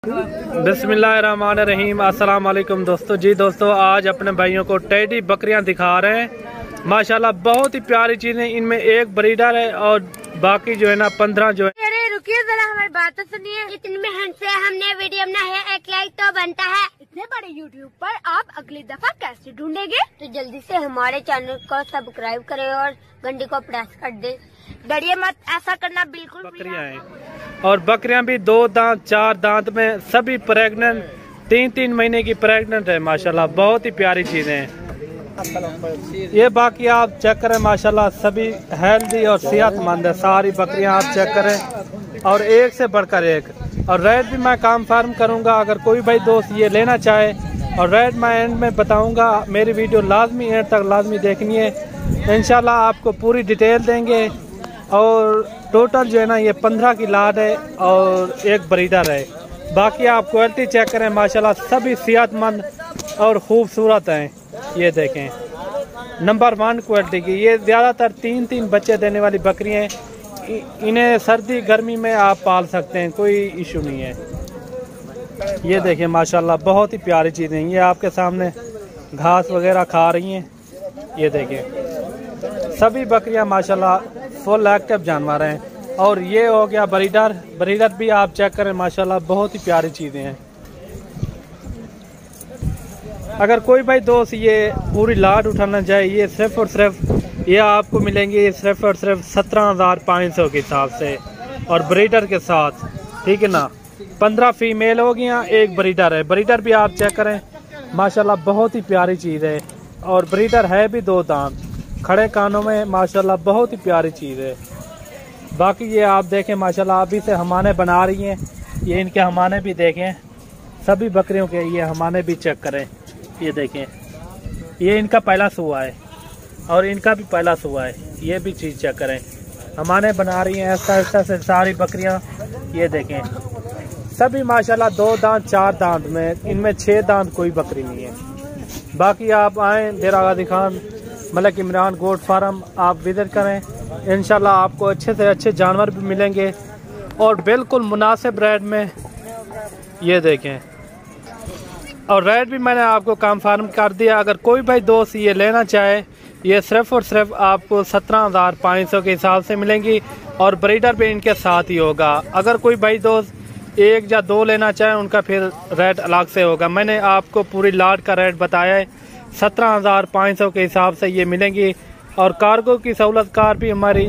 बिस्मिल्लाहिर्रहमानिर्रहीम। अस्सलाम वालेकुम दोस्तों। जी दोस्तों, आज अपने भाइयों को टेडी बकरियां दिखा रहे हैं। माशाल्लाह बहुत ही प्यारी चीजें। इनमें एक ब्रीडर है और बाकी जो है ना 15 जो है। अरे रुकिए जरा, हमारी बात तो सुनिए। इतनी मेहनत से हमने वीडियो बनाया है, एक लाइक तो बनता है। इतने बड़े यूट्यूब पर आप अगली दफा कैसे ढूंढेंगे? तो जल्दी से हमारे चैनल को सब्सक्राइब करें और घंटी को प्रेस कर दे। डरिए मत, ऐसा करना बिल्कुल। बकरियां हैं और बकरियां भी 2 दांत 4 दांत में, सभी प्रेग्नेंट, 3-3 महीने की प्रेग्नेंट है। माशाल्लाह बहुत ही प्यारी चीजें हैं ये। बाकी आप चेक करें, माशाल्लाह सभी हेल्दी और सेहतमंद है। सारी बकरियां आप चेक करें और एक से बढ़कर एक। और रेट भी मैं कंफर्म करूंगा, अगर कोई भाई दोस्त ये लेना चाहे। और रेट मैं एंड में बताऊंगा। मेरी वीडियो लाजमी एंड तक लाजमी देखनी है, इंशाल्लाह आपको पूरी डिटेल देंगे। और टोटल जो है ना ये 15 की लाट है और एक ब्रीडर है। बाकी आप क्वालिटी चेक करें, माशाल्लाह सभी सेहतमंद और खूबसूरत हैं। ये देखें, नंबर 1 क्वालिटी की। ये ज़्यादातर 3-3 बच्चे देने वाली बकरियां हैं। इन्हें सर्दी गर्मी में आप पाल सकते हैं, कोई इशू नहीं है। ये देखें माशाल्लाह बहुत ही प्यारी चीज़ें। ये आपके सामने घास वगैरह खा रही हैं। ये देखें सभी बकरियां माशाल्लाह फुल एक्टिव जानवर हैं। और ये हो गया ब्रीडर। ब्रीडर भी आप चेक करें, माशाल्लाह बहुत ही प्यारी चीज़ें हैं। अगर कोई भाई दोस्त ये पूरी लाट उठाना चाहे, ये सिर्फ और सिर्फ ये आपको मिलेंगे, ये सिर्फ और सिर्फ 17,500 के हिसाब से और ब्रीडर के साथ, ठीक है ना। 15 फीमेल हो गया, एक ब्रीडर है। ब्रीडर भी आप चेक करें, माशाल्लाह बहुत ही प्यारी चीज़ है। और ब्रीडर है भी 2 दांत, खड़े कानों में, माशाल्लाह बहुत ही प्यारी चीज़ है। बाकी ये आप देखें, माशाल्लाह अभी से हमाने बना रही हैं। ये इनके हमाने भी देखें, सभी बकरियों के ये हमाने भी चेक करें। ये देखें, ये इनका पहला सुआ है और इनका भी पहला सुआ है। ये भी चीज़ चेक करें, हमाने बना रही हैं ऐसा ऐसा से सारी बकरियां। ये देखें सभी माशाल्लाह 2 दांत 4 दांत में, इनमें 6 दांत कोई बकरी नहीं है। बाकी आप आएँ डेरा गाजी खान मलिक इमरान गोट फार्म, आप विजिट करें। इंशाल्लाह आपको अच्छे से अच्छे जानवर भी मिलेंगे और बिल्कुल मुनासिब रेट में। ये देखें, और रेट भी मैंने आपको कंफर्म कर दिया। अगर कोई भाई दोस्त ये लेना चाहे, ये सिर्फ और सिर्फ आपको 17,500 के हिसाब से मिलेंगी और ब्रीडर भी इनके साथ ही होगा। अगर कोई भाई दोस्त 1 या 2 लेना चाहे, उनका फिर रेट अलग से होगा। मैंने आपको पूरी लाट का रेट बताया है, 17,500 के हिसाब से ये मिलेंगी। और कार्गो की सहूलत कार भी हमारी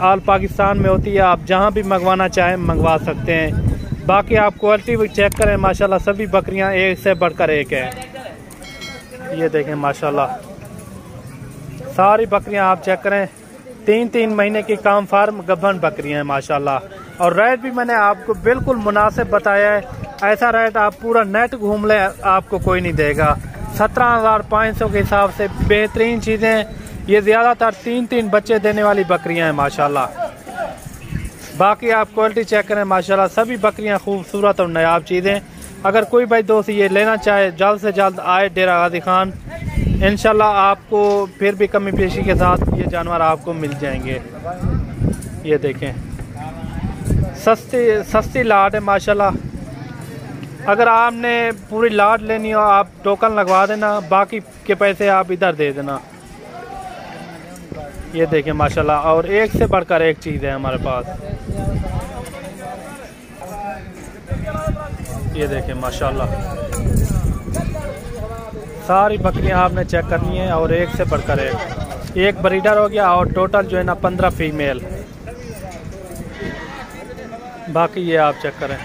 आल पाकिस्तान में होती है, आप जहां भी मंगवाना चाहें मंगवा सकते हैं। बाकी आप क्वालिटी भी चेक करें, माशाल्लाह सभी बकरियां एक से बढ़कर एक है। ये देखें माशाल्लाह सारी बकरियां आप चेक करें, 3-3 महीने की काम फार्म गब्बन बकरियां हैं माशाल्लाह। और रेट भी मैंने आपको बिल्कुल मुनासिब बताया है। ऐसा रेट आप पूरा नेट घूम ले, आपको कोई नहीं देगा। 17,500 के हिसाब से बेहतरीन चीज़ें। ये ज़्यादातर 3-3 बच्चे देने वाली बकरियां हैं माशाल्लाह। बाकी आप क्वालिटी चेक करें, माशाल्लाह सभी बकरियां खूबसूरत और नायाब चीज़ें। अगर कोई भाई दोस्त ये लेना चाहे, जल्द से जल्द आए डेरा गाजी खान। इंशाल्लाह आपको फिर भी कमी पेशी के साथ ये जानवर आपको मिल जाएंगे। ये देखें सस्ती लाट है माशाल्लाह। अगर आपने पूरी लाट लेनी हो, आप टोकन लगवा देना, बाकी के पैसे आप इधर दे देना। ये देखें माशाल्लाह, और एक से बढ़कर एक चीज़ है हमारे पास। ये देखें माशाल्लाह सारी बकरियां आपने चेक करनी है और एक से बढ़कर एक ब्रीडर हो गया और टोटल जो है ना 15 फीमेल। बाकी ये आप चेक करें।